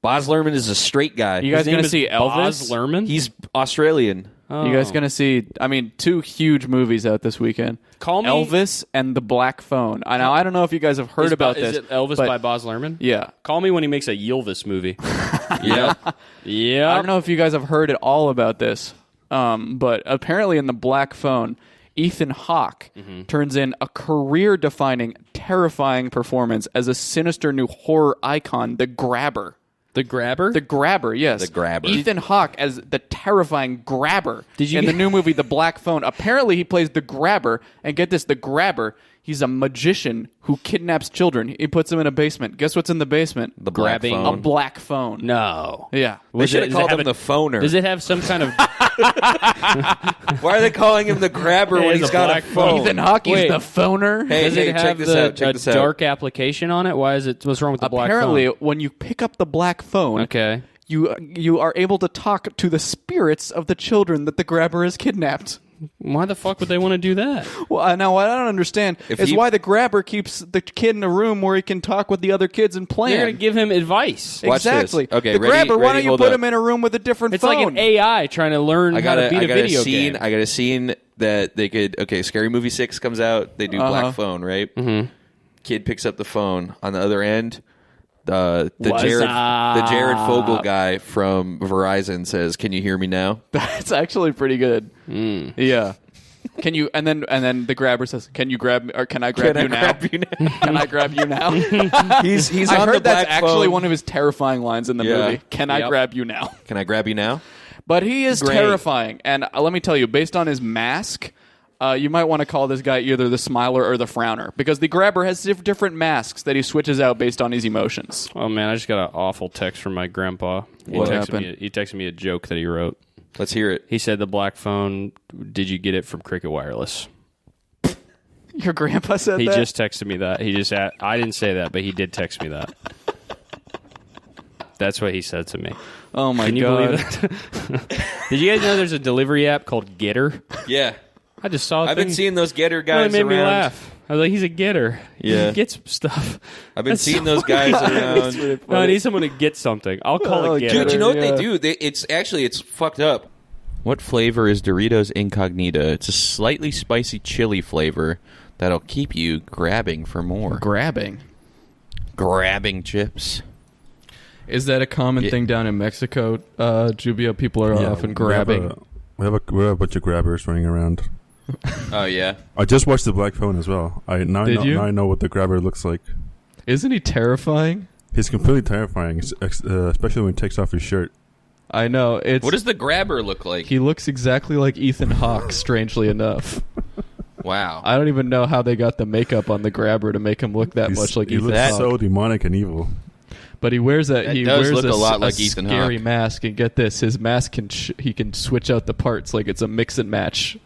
Baz Luhrmann is a straight guy. You guys His name going to is see Elvis? Baz Luhrmann? He's Australian. Oh. You guys going to see, 2 huge movies out this weekend. Call me- Elvis and The Black Phone. Now, I don't know if you guys have heard about this. Is it Elvis but- by Baz Luhrmann? Yeah. Call me when he makes a Yelvis movie. Yeah. Yeah. I don't know if you guys have heard at all about this, but apparently in The Black Phone, Ethan Hawke turns in a career-defining, terrifying performance as a sinister new horror icon, the Grabber. The Grabber? The Grabber, yes. The Grabber. Ethan Hawke as the terrifying Grabber Did you in get- the new movie The Black Phone. Apparently he plays the Grabber, and get this, the Grabber, he's a magician who kidnaps children. He puts them in a basement. Guess what's in the basement? The Black Grabbing- A Phone. black phone. No. Yeah. They should have does it called have him the phoner. Does it have some kind of... Why are they calling him the grabber Hey, when it's he's a got a black phone? phone. Ethan Hawke is Wait. the phoner. Hey, Does it check have this the, out. Check a this out. dark application on it? Why is it... What's wrong with the black Apparently, phone? when you pick up the black phone, Okay. you are able to talk to the spirits of the children that the Grabber has kidnapped. Why the fuck would they want to do that? Well, now what I don't understand is he- why the Grabber keeps the kid in a room where he can talk with the other kids and plan. They're going to give him advice. Watch this. Exactly. Okay, the ready- Grabber. Why ready, don't you hold put up. him in a room with a different It's phone? like an AI trying to learn how to beat a video game. I got a scene that they could. Okay, Scary Movie 6 comes out. They do Black Phone, right? Mm-hmm. Kid picks up the phone. On the other end, the What's Jared up? Fogle guy from Verizon says, "Can you hear me now?" That's actually pretty good. Yeah. Can you? And then the Grabber says, "Can you grab me? Or can I grab Can I you now? grab you now? Can I grab you now?" He's I on heard the that's Black actually Phone. one of his terrifying lines in the Yeah. movie. Can I Yep. grab you now? Can I grab you now? But he is Great. terrifying. And let me tell you, based on his mask, you might want to call this guy either the Smiler or the Frowner, because the Grabber has different masks that he switches out based on his emotions. Oh, man, I just got an awful text from my grandpa. What happened? He texted me a joke that he wrote. Let's hear it. He said the black phone, did you get it from Cricket Wireless? Your grandpa said He that? just texted me that. I didn't say that, but he did text me that. That's what he said to me. Oh my Can you god. believe it? Did you guys know there's a delivery app called Getter? Yeah, I just saw. I've been seeing those Getter It guys made me around. laugh. I was like, he's a getter. Yeah. He gets stuff. I've been That's seeing so those guys around. No, I need someone to get something. I'll call Oh, it Getter. Dude, you know what Yeah. they do? It's fucked up. What flavor is Doritos Incognita? It's a slightly spicy chili flavor that'll keep you grabbing for more. Grabbing. Grabbing chips. Is that a common thing down in Mexico, Jubio? People are often grabbing. We have a bunch of grabbers running around. Oh yeah. I just watched The Black Phone as well. Now I know what the grabber looks like. Isn't he terrifying? He's completely terrifying, especially when he takes off his shirt. I know. What does the grabber look like? He looks exactly like Ethan Hawke, strangely enough. Wow. I don't even know how they got the makeup on the Grabber to make him look that much like he Ethan looks Hawke. so demonic and evil. But he wears That he does wears look a lot like a Ethan scary Hawke. mask, and get this, his mask he can switch out the parts like it's a mix and match.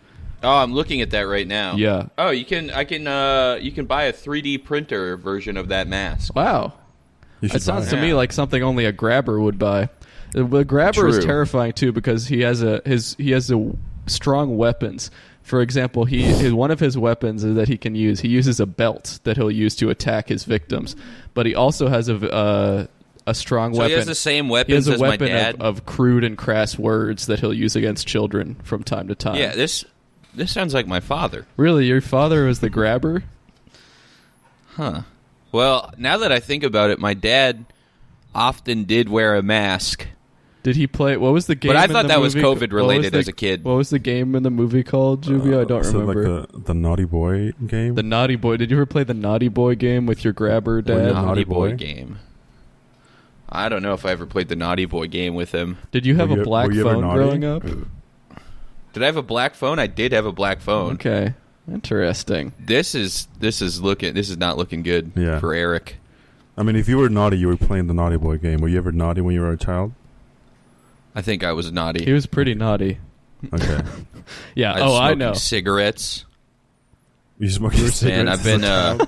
Oh, I'm looking at that right now. Yeah. Oh, you can buy a 3D printer version of that mask. Wow. You should It sounds buy to it. me like something only a Grabber would buy. The Grabber is True. terrifying too because he has strong weapons. For example, one of his weapons is that he can use. He uses a belt that he'll use to attack his victims, but he also has a strong So weapon. he has the same He weapons has a as my weapon dad. of crude and crass words that he'll use against children from time to time. Yeah, this sounds like my father. Really, your father was the Grabber? Huh. Well, now that I think about it, my dad often did wear a mask. Did he play? What was the game? But I in thought the that was movie- COVID related what was as a kid. What was the game in the movie called, Juvia? I don't so remember. like the Naughty Boy game. The Naughty Boy. Did you ever play the Naughty Boy game with your Grabber dad? Naughty Naughty Boy Boy? game. I don't know if I ever played the Naughty Boy game with him. Did you have Were a you- black were you ever phone naughty? growing up? Did I have a black phone? I did have a black phone. Okay, interesting. This is not looking good Yeah. for Eric. I mean, if you were naughty, you were playing the Naughty Boy game. Were you ever naughty when you were a child? I think I was naughty. He was pretty naughty. Okay. Yeah. I was I smoking know. cigarettes. You smoke your Man, cigarettes.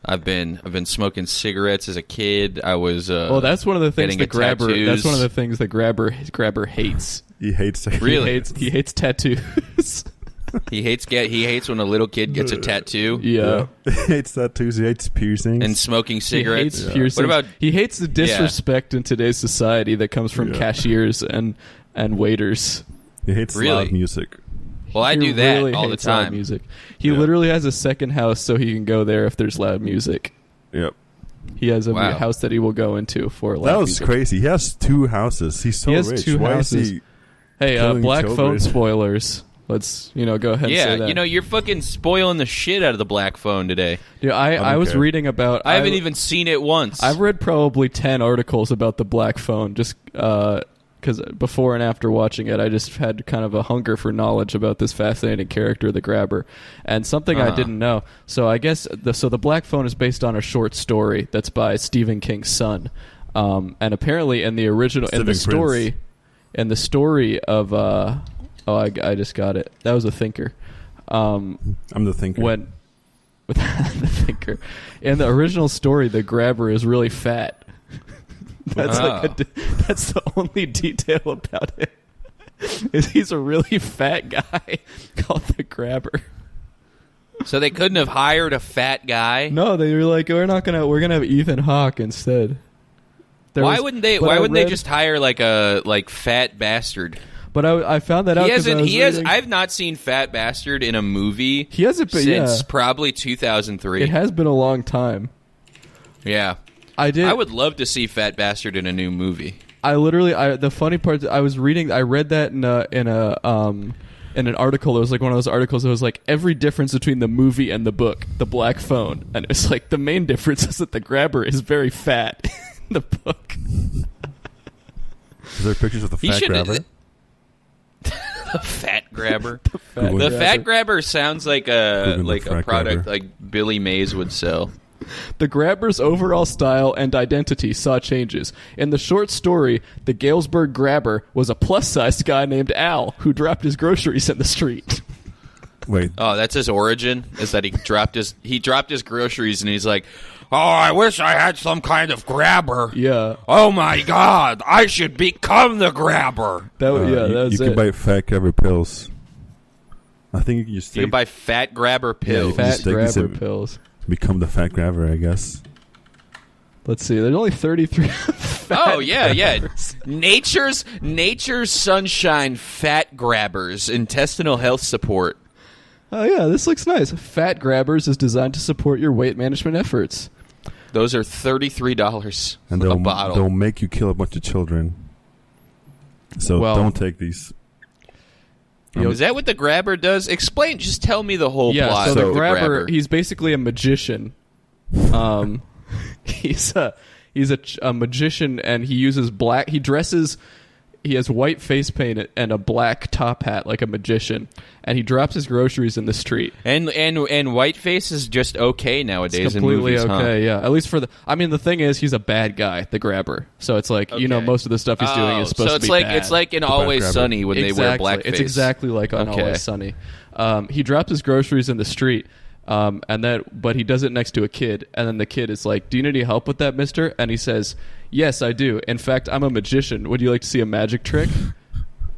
I've been smoking cigarettes as a kid. I was Well, that's one of the things getting the a Grabber. tattoos. That's one of the things the Grabber hates. He hates cigarettes. Really? He hates tattoos. He hates when a little kid gets a tattoo Yeah. He hates tattoos. He hates piercings. and smoking cigarettes. He hates piercings. What about he hates the disrespect in today's society that comes from cashiers and waiters. he hates Really? loud music. Well, I He do that really all the hates loud time. music. He literally has a second house so he can go there if there's loud music. Yep. He has a Wow. house that he will go into for loud That was music. crazy. He has 2 houses. He's so He has rich. 2 Why houses. is he? Hey, killing Black children? Phone spoilers. Let's go ahead and say Yeah, that. you're fucking spoiling the shit out of the Black Phone today. Dude, I was care. reading about. I haven't even seen it once. I've read probably 10 articles about the Black Phone just because before and after watching it, I just had kind of a hunger for knowledge about this fascinating character, the Grabber, and something I didn't know. So I guess the Black Phone is based on a short story that's by Stephen King's son, and apparently in the original in the story of I just got it. That was a thinker. I'm the thinker. When with the thinker in the original story, the Grabber is really fat. That's that's the only detail about it. Is he's a really fat guy called the Grabber. So they couldn't have hired a fat guy. No, they were like, we're gonna have Ethan Hawke instead. Why wouldn't they just hire like a fat bastard? But I found that out. I've not seen Fat Bastard in a movie. He hasn't been since probably 2003. It has been a long time. Yeah, I would love to see Fat Bastard in a new movie. The funny part, I read that in an article. It was like one of those articles that was like every difference between the movie and the book, The Black Phone, and it's like the main difference is that the Grabber is very fat in the book. Is there pictures of the fat grabber? The Fat Grabber. The Fat Grabber sounds like a Fat product Grabber. like Billy Mays would sell. The Grabber's overall style and identity saw changes. In the short story, the Galesburg Grabber was a plus-sized guy named Al who dropped his groceries in the street. Wait. Oh, that's his origin. Is that he dropped his groceries and he's like, "Oh, I wish I had some kind of grabber. Yeah. Oh my God, I should become the grabber." That was you it. can buy fat grabber pills. I think you can just You can buy fat grabber pills. Yeah, Fat just take these Grabber and- pills. become the fat grabber, I guess. Let's see. There's only 33 Oh yeah. Nature's Sunshine Fat Grabbers Intestinal Health Support. Oh, yeah, this looks nice. Fat Grabbers is designed to support your weight management efforts. Those are $33 And a they'll bottle. make you kill a bunch of children. So Well- don't take these. Is that what the grabber does? Explain. Just tell me the whole Yeah, plot. so of the the Grabber, he's basically a magician. He's a magician, and he uses black. He has white face paint and a black top hat like a magician, and he drops his groceries in the street. and whiteface is just okay nowadays It's completely in movies, okay, huh? yeah. At least for the thing is, he's a bad guy, the Grabber. So it's like Okay. most of the stuff he's doing is supposed so to it's be like bad. it's like in Always Grabber. Sunny when they wear blackface. It's exactly like on Okay. Always Sunny. He drops his groceries in the street, but he does it next to a kid, and then the kid is like, "Do you need any help with that, mister?" And he says, "Yes, I do. In fact, I'm a magician. Would you like to see a magic trick?"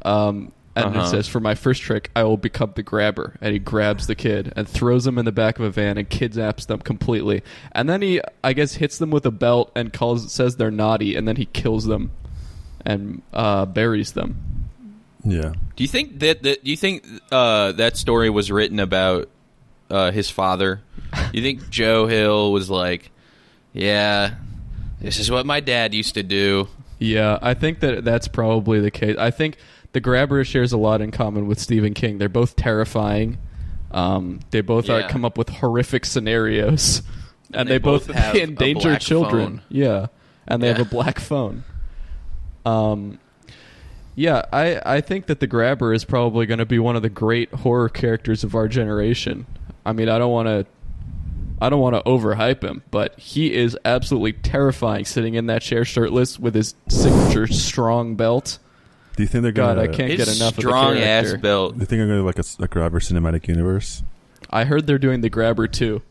And it says, "For my first trick, I will become the Grabber." And he grabs the kid and throws him in the back of a van and kidnaps them completely. And then he, I guess, hits them with a belt and says they're naughty, and then he kills them and buries them. Yeah. Do you think that story was written about his father? You think Joe Hill was like, "Yeah, this is what my dad used to do"? Yeah, I think that's probably the case. I think the Grabber shares a lot in common with Stephen King. They're both terrifying. They both come up with horrific scenarios, and they both have a endanger black children. phone. Yeah, and they have Yeah. a black phone. Yeah, I think that the Grabber is probably going to be one of the great horror characters of our generation. I mean, I don't want to overhype him, but he is absolutely terrifying sitting in that chair shirtless with his signature strong belt. Do you think they're God, gonna? I can't get His enough of the strong ass character. belt. Do you think they're gonna like a Grabber cinematic universe? I heard they're doing the Grabber 2.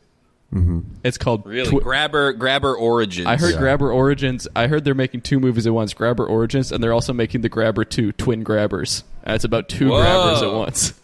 Mm-hmm. It's called Really, Grabber Origins. I heard Yeah. Grabber Origins. I heard they're making 2 movies at once, Grabber Origins, and they're also making the Grabber 2, Twin Grabbers. And it's about 2 Whoa. Grabbers at once.